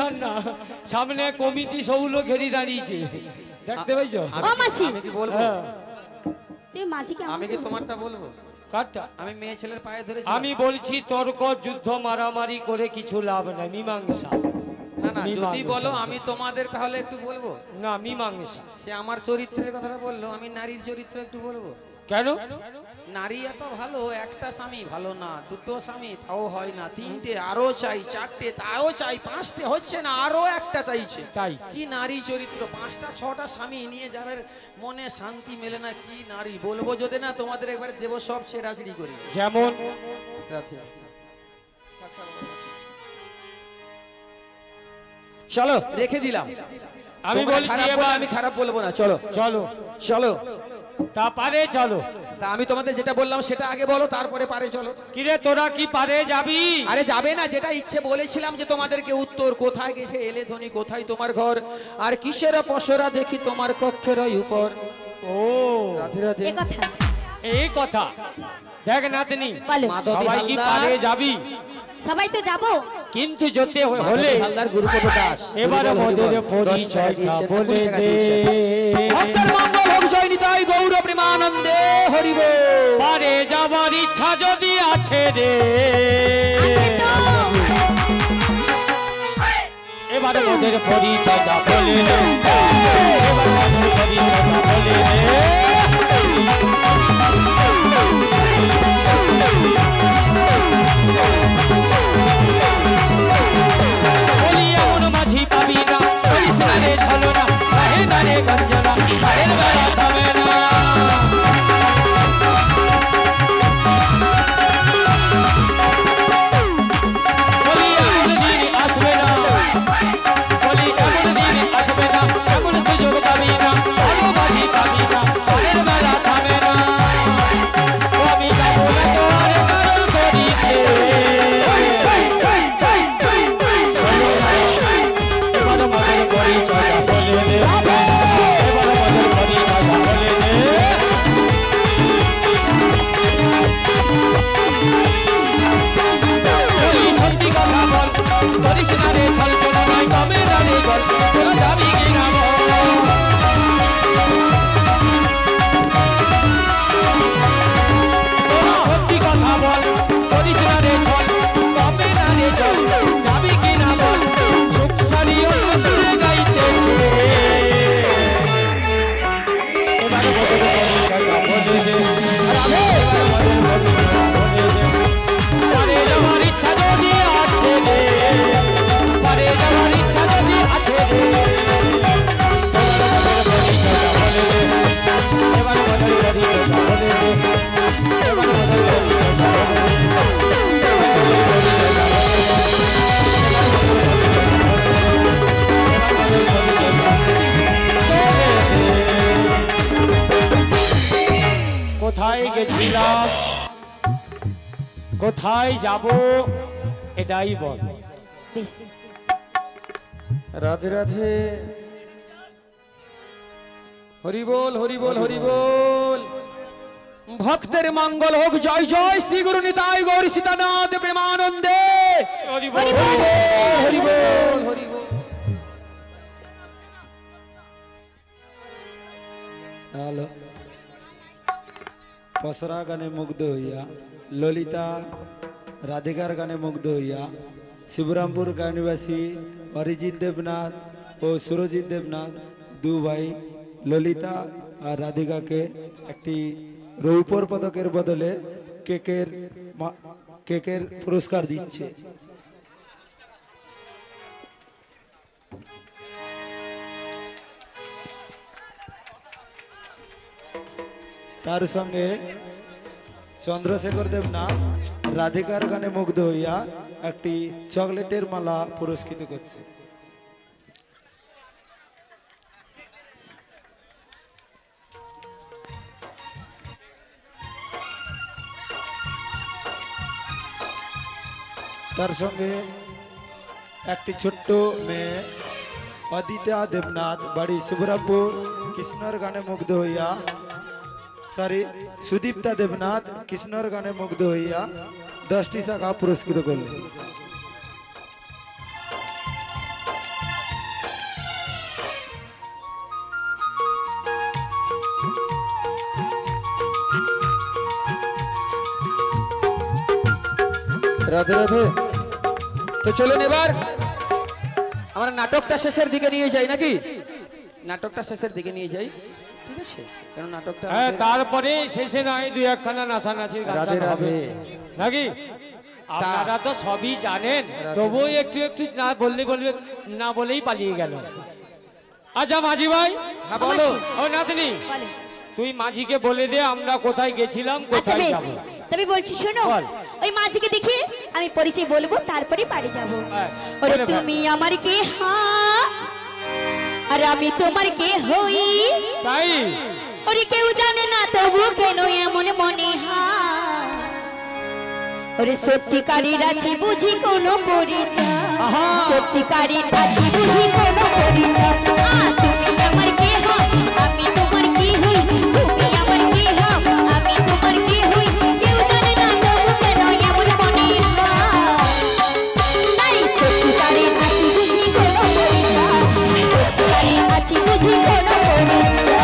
অনুষ্ঠান না, সামনে কমিটি সবগুলো ঘেরি দাঁড়িয়েছে, দেখতে পাইছো? ও মাসি আমি কি বলবো? তুই মাঝিকে আমি কি তোমারটা বলবো? কাটটা আমি মেয়ে ছেলের পায়ে ধরেছি। আমি বলছি তর্ক যুদ্ধ মারামারি করে কিছু লাভ নাই, মীমাংসা। না না, যদি বলো আমি তোমাদের তাহলে একটু বলবো। না, মীমাংসা। সে আমার চরিত্রের কথাটা বললো, আমি নারীর চরিত্র একটু বলবো। কেন? নারী এত ভালো, একটা স্বামী ভালো না, দুটো স্বামী তাও হয় না, তিনটে আরো চাই, চারটে তাও চাই, পাঁচটে হচ্ছে না, আরো একটা চাইছে। তাই কি নারী চরিত্র! পাঁচটা ছটা স্বামী নিয়ে যাদের মনে শান্তি মেলে না, কি নারী বলবো যদি না তোমাদের একবারে দেব সব ছেড়াছিড়ি করি। যেমন চলো রেখে দিলাম, আমি বলছি আমি খারাপ বলবো না। চলো চলো চলো, তা পারে চলো। তা আমি তোমাদের যেটা বললাম সেটা আগে বলো, তারপরে পারে চলো। কিরে তোরা কি পারে যাবি? আরে যাবে না, যেটা ইচ্ছে বলেছিলাম যে তোমাদেরকে উত্তর, কোথায় গেছে এলে ধ্বনি, কোথায় তোমার ঘর, আর কিসের পসরা দেখি তোমার কক্ষের উপর। ও রাধে রাধে। এই কথা দেখ নাতনি, বলো। সবাই কি পারে যাবি? সবাই তো যাবো, কিন্তু যেতে হলে হালদার গুরুপদ দাস এবার আমাদের পরিচয়টা বলে দে। ভক্তের মঙ্গল হোক, জয় নিতাই গৌর প্রেমানন্দে হরি বল। পারে যাবার ইচ্ছা যদি আছে রে, এবার আমাদের পরিচয়টা বলে দে। এবার আমাদের পরিচয়টা বলে দে। বলি এমন মাঝি পাবি না, করিস না রে ছলনা, সাহে না রে গঞ্জনা, পায়ের বেড়া থামে না। বলি এমন দিন আসবে না, বলি এমন দিন আসবে না, এমন সুযোগ পাবি না, ভালো মাঝি পাবি না, পায়ের বেড়া থামে না। আমি যাবো না তোর কারোর করিতে, এবার আমাদের পরিচয়টা বলে দে। এবার আমাদের পরিচয়টা বলে দে। বলি সত্যি কথা বল, করিস না রে ছল, চোরা নয় কমে না রে বল, তোরা যাবি কি না বল? তোরা সত্যি কথা বল, করিস না রে ছল, কমে না রে জল, যাবি কি না বল? সুখ সারি অন্য সুরে গাইতেছে, এবার আমাদের পরিচয়টা বলে দে। রাধে, এবার আমাদের পরিচয়টা বলে দে। পারে যাওয়ার ইচ্ছা যদি আছে রে, পারে যাওয়ার ইচ্ছা যদি আছে রে, এবার আমাদের পরিচয়টা বলে দে। এবার আমাদের পরিচয়টা বলে দে। কোথায় গেছিলাম, কোথায় যাব, এটাই বল। বেশ। রাধে রাধে, হরি বল হরি বল হরি বল। ভক্তের মঙ্গল হোক, জয় জয় শ্রী গুরু নিতাই গৌর সীতানাথ প্রেমানন্দে হরি বল। হরি বল হরি বল। হ্যালো, পসরা গানে মুগ্ধ হইয়া, ললিতা রাধিকার গানে মুগ্ধ হইয়া, শিবরামপুর গানিবাসী অরিজিৎ দেবনাথ ও সুরজিৎ দেবনাথ দু ভাই ললিতা আর রাধিকাকে একটি রৌপ্যর পদকের বদলে কেকের পুরস্কার দিচ্ছে। তার সঙ্গে চন্দ্রশেখর দেবনাথ রাধিকার গানে মুগ্ধ হইয়া একটি চকলেটের মালা পুরস্কৃত করছে। তার সঙ্গে একটি ছোট্ট মেয়ে অদিতা দেবনাথ, বাড়ি শিবরামপুর, কৃষ্ণর গানে মুগ্ধ হইয়া, সুদীপ্তা দেবনাথ কৃষ্ণর গানে মুগ্ধ হইয়া 10টি টাকা পুরস্কৃত করলেন। রাধে রাধে। তো চলুন এবার আমরা নাটকটা শেষের দিকে নিয়ে যাই নাকি? নাটকটা শেষের দিকে নিয়ে যাই, ঠিক আছে? কারণ নাটকটা হ্যাঁ, তারপরে শেষে নয় দুই একখানা নাচানাচির গান রাধে রাধে নাকি? আপনারা তো সবই জানেন, তবুও একটু একটু না বললে বলবে না বলেই পালিয়ে গেল। আচ্ছা মাঝি ভাই, হ্যাঁ বলো। ও নাতনি, বলো। তুই মাঝিকে বলে দে আমরা কোথায় গেছিলাম, আচ্ছা কোথায় বেশ, যাব। তবে বলছি শোনো, বল। ওই মাঝিকে দেখে আমি পরিচয় বলবো, তারপরে বাড়ি যাব। ব্যাস, ওরে বলে ফেল। তুমি আমার কে হ্যাঁ, আর আমি তোমার কে হই, তাই ওরে কেউ জানে না তবু কেন এমন মনে হয়, ওরে সত্যিকারের আছি বুঝি কোনো পরিচয়, সত্যিকারের আছি বুঝি কোনো পরিচয়। তুমি আমার কে হও, আমি তোমার কি হই, তুমি আমার কে হও, আমি তোমার কি হই, কেউ জানে না তবু কেন এমন মনে হয়, তাই সত্যিকারের আছি বুঝি কোনো পরিচয়, সত্যিকারের আছি বুঝি কোনো পরিচয়।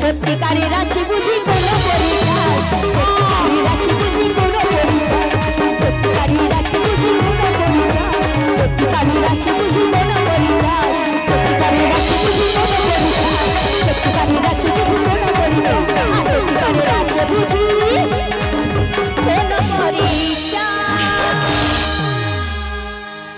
সত্যিকারের আছে বুঝি কোনো পরিচয়, সত্যিকারের আছে বুঝি কোনো পরিচয়, সত্যিকারের আছে বুঝি কোনো পরিচয়, সত্যিকারের আছে বুঝি কোনো পরিচয়, সত্যিকারের আছে বুঝি কোনো পরিচয়, সত্যিকারের আছে বুঝি কোনো পরিচয়, সত্যিকারের আছে বুঝি কোনো পরিচয়।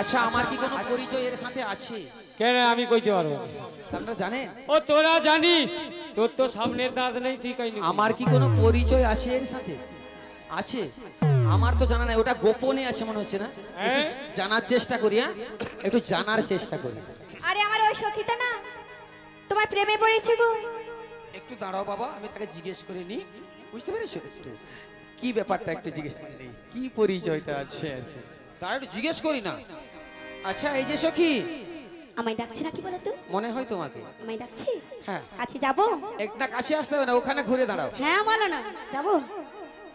আচ্ছা আমার কি কোনো পরিচয় এর সাথে আছে? কেন আমি কইতে পারবো? আপনারা জানেন? ও তোরা জানিস, তোর তো সামনের দাঁত নেই, তুই কইনি। আমার কি কোনো পরিচয় আছে এর সাথে? আছে? আমার তো জানা নাই, ওটা গোপনে আছে মনে হচ্ছে না? একটু জানার চেষ্টা করি, হ্যাঁ একটু জানার চেষ্টা করি। আরে আমার ওই সখীটা না তোমার প্রেমে পড়েছে গো। একটু দাঁড়াও বাবা, আমি তাকে জিজ্ঞেস করে নি, বুঝতে পেরেছো? একটু কি ব্যাপারটা একটু জিজ্ঞেস করে নি, কি পরিচয়টা আছে আর কি, তার একটু জিজ্ঞেস করি না। আচ্ছা এই যে সখী, আমায় ডাকছে নাকি বলো তো? মনে হয় তোমাকে। আমায় ডাকছে? হ্যাঁ। কাছে যাবো? একটা কাছে আসতে হবে না, ওখানে ঘুরে দাঁড়াও। হ্যাঁ বলো না, যাবো।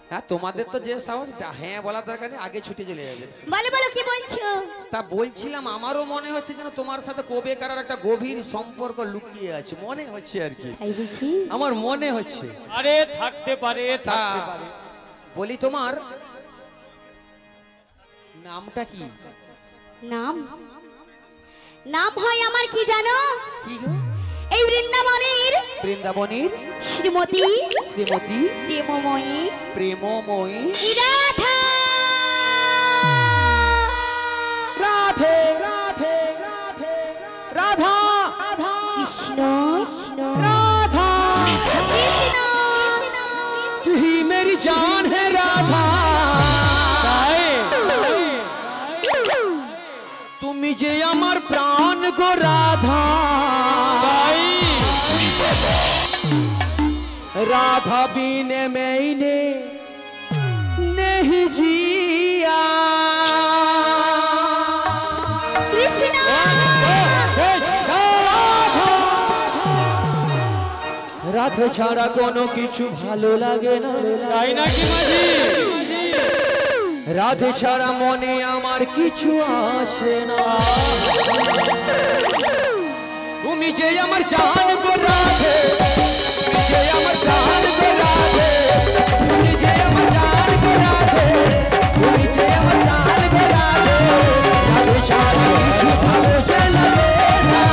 হ্যাঁ তোমাদের তো যে সাহস, হ্যাঁ বলার দরকার নেই, আগে ছুটে চলে যাবে। বলো বলো কি বলছো? তা বলছিলাম আমারও মনে হচ্ছে যেন তোমার সাথে কবে কারার একটা গভীর সম্পর্ক লুকিয়ে আছে, মনে হচ্ছে আর কি, তাই বুঝি? আমার মনে হচ্ছে। আরে থাকতে পারে, তা থাকতে পারে। বলি তোমার নামটা কি? নাম? নাম হয় আমার কি জানো? কি গো? এই বৃন্দাবনের বৃন্দাবনীর শ্রীমতী শ্রীমতী প্রেমময়ী প্রেমময়ী রাধা। রাধে রাধে রাধে রাধা কৃষ্ণ রাধা কৃষ্ণ তুই মেরি জান হে রাধা, তুমি যে আমার প্রাণ গো রাধা, राधा बिन मैंने नहीं जिया। কৃষ্ণ রাধা ছাড়া কোনো কিছু ভালো লাগে না, তাই নাকি মাঝি? রাধে ছাড়া মনে আমার কিছু আসে না তুমি যে আমার জান গো রাধে তুমি যে আমার জান গো রাধে তুমি যে আমার জান গো রাধে তুমি যে আমার জান গো রাধে রাধে ছাড়া কিছু ভালো লাগে না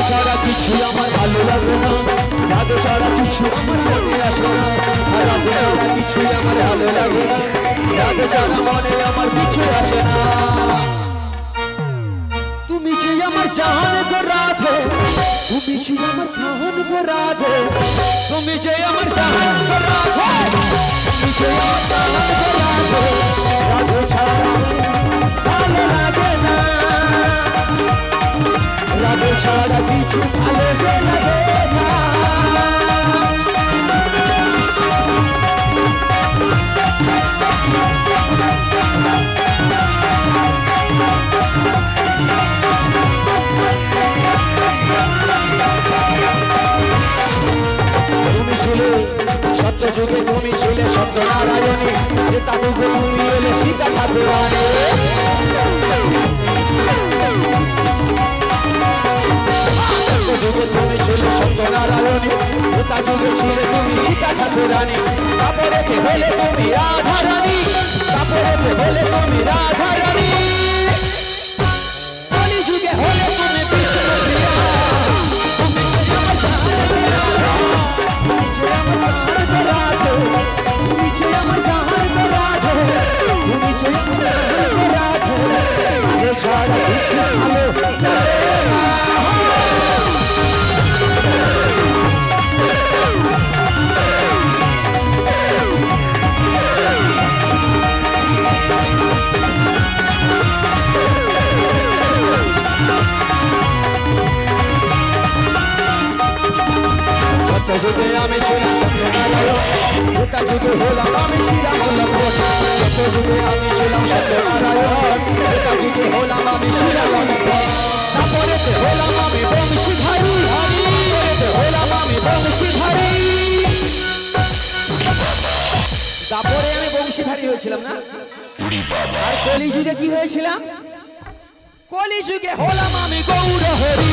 ছাড়া কিছু আমার ভালো লাগে না রাধে ছাড়া কিছু আমার মনে আসে না রাধে ছাড়া কিছু আমার ভালো লাগে না রাধে ছাড়া মনে আমার কিছু আসে না তুমি যে আমার জান গো রাধে তুমি যে আমার জান গো রাধে তুমি যে আমার জান গো রাধে তুমি যে আমার জান গো রাধে রাধে ছাড়া ভালো লাগে না রাধে ছাড়া কিছু ভালো লাগে না তুমি ছিলে সত্য যুগে তুমি ছিলে সত্যনারায়ণী তাবুকে তুমি এলে সীতা ঠাকুরানী যুগে তুমি ছিলে সত্যনারায়ণী তা যুগে ছিলে তুমি সীতা ঠাকুরানী তারপরে হলে তুমি রাধারানী তারপরে হলে তুমি রাধারানী কলি যুগে হলে তুমি বিষ্ণুপ্রিয়া তুমি যে আমার জান তুমি যে আমার জান রাধে তুমি যে আমার জান রাধে রাধে ছাড়া কিছু ভালো লাগে না যুগে আমি ছিলাম সত্যনারায়ণ তা যুগে হলাম আমি শ্রীরাম লক্ষ্মণ সত্য যুগে আমি ছিলাম সত্যনারায়ণ তা যুগে হলাম আমি শ্রীরাম লক্ষ্মণ তারপরে হলাম আমি বংশীধারী হলাম আমি বংশীধারী তারপরে আমি বংশীধারী হয়েছিলাম না আর কলি যুগে কি হয়েছিলাম কলি যুগে হলাম আমি গৌর হরি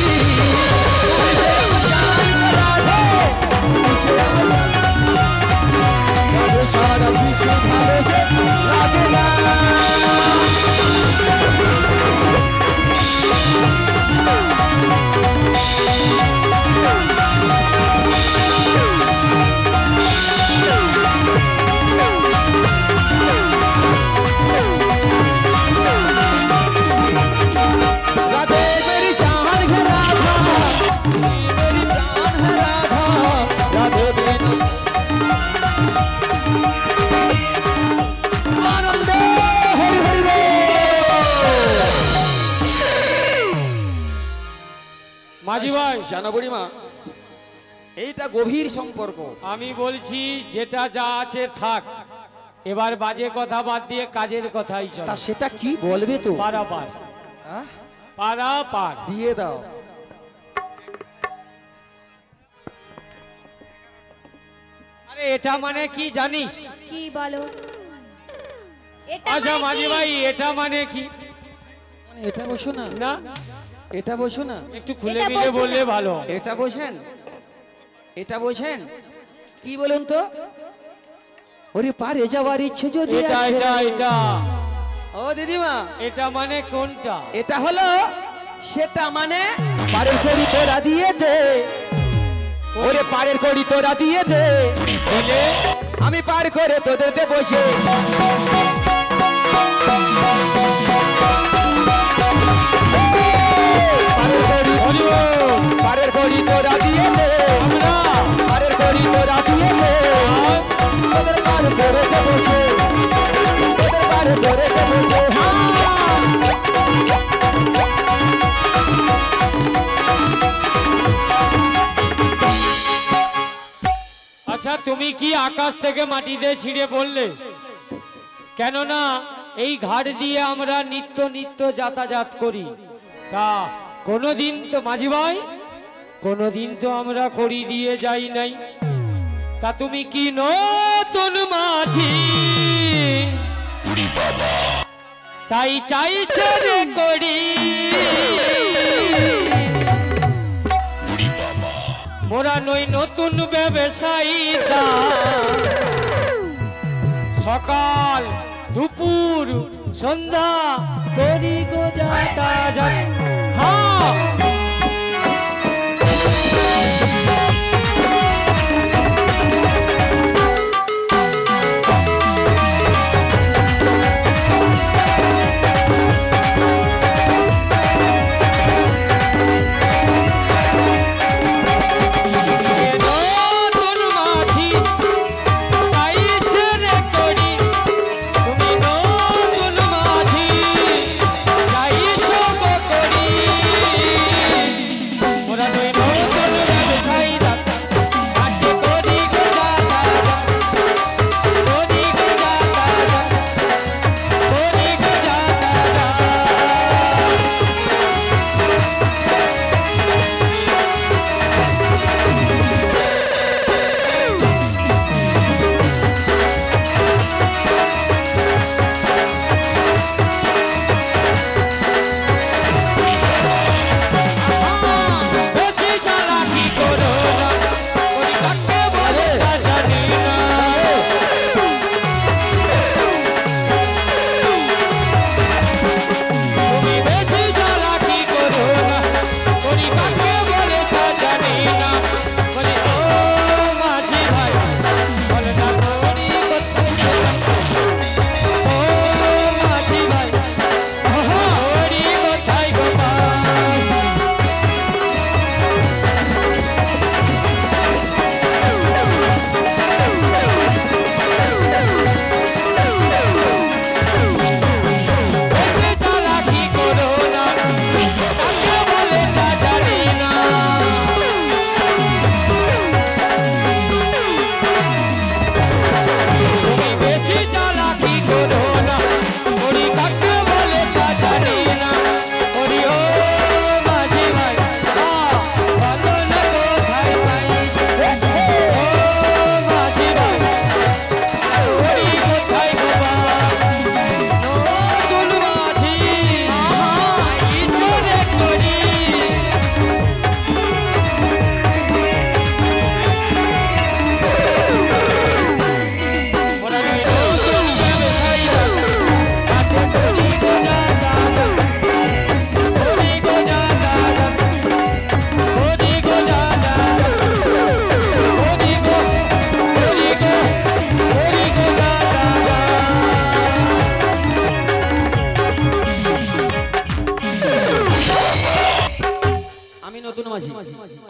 রাধে ছাড়া কিছু ভালো লাগে না রাধে मेरी जान है राधा मेरी जान है राधा राधे बिना आनंद हरि हरि बोल মাঝি ভাই জানো বুড়িমা এইটা গভীর সম্পর্ক আমি বলছি যেটা যা আছে থাক এবার বাজে কথা বাদ দিয়ে কাজের কথাই চল তা সেটা কি বলবে তো পারাপার পারাপার দিয়ে দাও আরে এটা মানে কি জানিস কি বলো এটা আচ্ছা মানে মাঝি কি? ভাই এটা মানে কি মানে এটা বসো না না এটা বসো না একটু খুলে এটা মিলে বোঝো বললে না। ভালো এটা বোঝেন এটা বোঝেন কি বলুন তো ওরে পারে যাওয়ার ইচ্ছে যদি এটা আছে এটা এটা ও দিদিমা এটা মানে কোনটা এটা হলো সেটা মানে পারের কড়ি তোরা দিয়ে দে ওরে পারের কড়ি তোরা দিয়ে দে বলে আমি পার করে তোদের দেবো সে পারের কড়ি তোরা দিয়ে দে আমরা পারের কড়ি তোরা দিয়ে দে তোদের পার করে দেবো সে তোদের পার করে দেবো সে আচ্ছা তুমি কি আকাশ থেকে মাটিতে ছিঁড়ে পড়লে? কেননা এই ঘাট দিয়ে আমরা নিত্য নিত্য যাতায়াত করি, তা কোনোদিন তো মাঝি ভাই কোনোদিন তো আমরা করি দিয়ে যাই নাই। তা তুমি কি নতুন মাঝি তাই চাইছে রে করি? মোরা নই নতুন ব্যবসায়ী, সকাল দুপুর সন্ধ্যা করি গো যাতায়াত। হ্যাঁ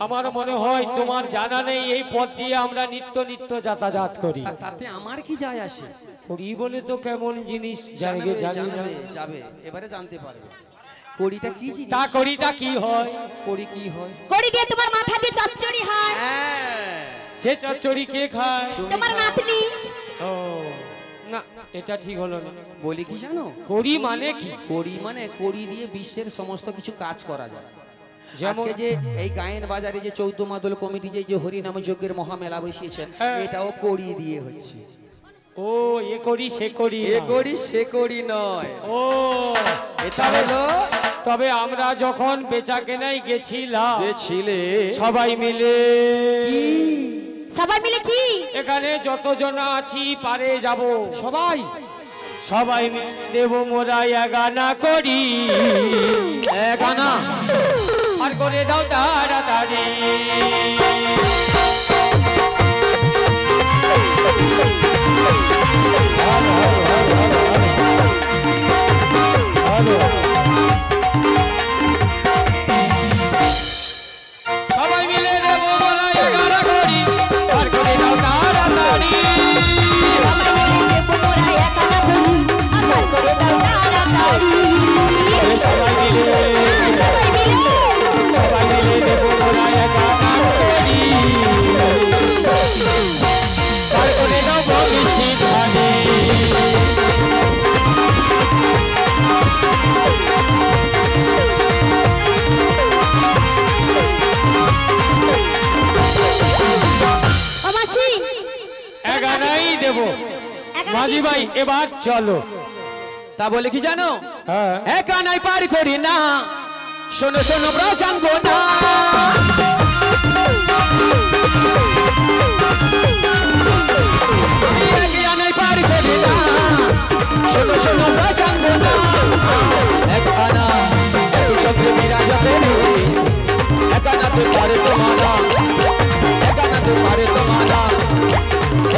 আমার মনে হয় তোমার জানা নেই এই পথ দিয়ে আমরা নিত্য নিত্য যাতায়াত করি। তাতে আমার কি যায় আসে? করি বলে তো কেমন জিনিস জায়গা জানবে যাবে, এবারে জানতে পারবে। কড়িটা কি জিনিস? তা কড়িটা কি হয়? কড়ি কি হয়? কড়ি দিয়ে তোমার মাথা দিয়ে চচ্চড়ি হয়। হ্যাঁ, সে চচ্চড়ি কে খায়? তোমার নাতনি। ও না, এটা ঠিক হলো না। বলি কি জানো? কড়ি মানে কি? কড়ি মানে কড়ি দিয়ে বিশ্বের সমস্ত কিছু কাজ করা যায়। যেমন আজকে যে এই গায়েন বাজারে যে 14 মাদল কমিটি যে হরিনাম যজ্ঞের মহামেলা বসিয়েছেন, এটাও কড়ি দিয়ে হচ্ছে। ও এ করি সে করি, এ করি সে করি নয়। ও এটা হলো, তবে আমরা যখন বেচা কেনাই গেছিলাম সবাই মিলে কি এখানে যতজন আছি পারে যাব সবাই মিলে দেব মোরা এগানা করি, এগানা আর করে দাও তাড়াতাড়ি। সবাই মিলে দেব মোরা এগানা করি, আর করে দাও তাড়াতাড়ি। সবাই মিলে দেব মোরা এগানা করি। মাঝি ভাই এবার চলো। তা বলে কি জানো, হ্যাঁ একা নাই পার করি না, শোনো শোনো ব্রজাঙ্গনা, একা নাই পার করি না, শোনো শোনো ব্রজাঙ্গনা, একা না একটু চক্রে বিরাজতে রই, একা না তো পারে তো মানা, একা না তো পারে তো মানা,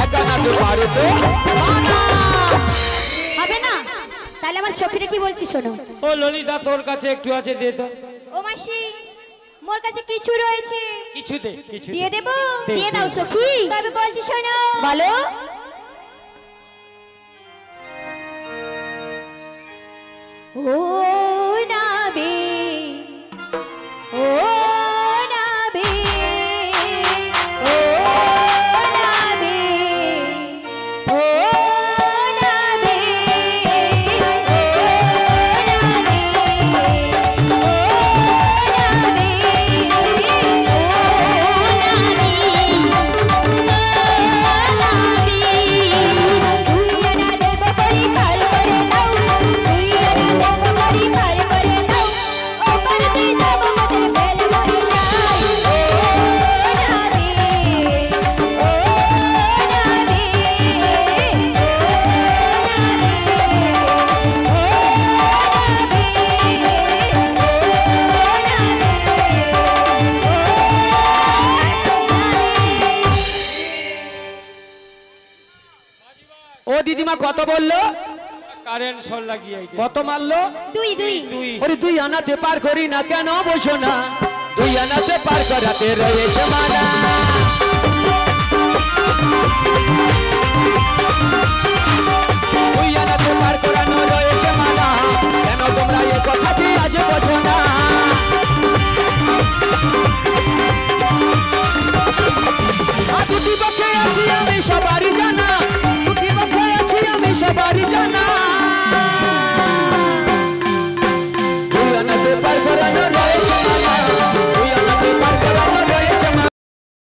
একা না তো পারে তো মানা। হবে না? তাহলে আমার সখীরা কি বলছি শোনো। ও ললিতা তোর কাছে একটু আছে দে তো। ও মাসি, মোর কাছে কিছু রয়েছে, কিছু দে, কিছু দিয়ে দেব। দে, দিয়ে দে। দাও সখী। তবে বলছি শোনো। বলো। ও নাবে, ও নাবে, ও নাবে, ও নাবে, ও দিদিমা কত বললো? কারেন্ট শর্ট লাগিয়ে এইটা। কত মারলো? দুই দুই। দুই। ওরে দুই আনাতে পার করি না কেন বোঝো না, দুই আনাতে পার করাতে রয়েছে মানা, দুই আনাতে পার করানো রয়েছে মানা, কেন তোমরা এ কথাটি আজ বোঝো না, দুটি পক্ষে আছি আমি সবারই জানা,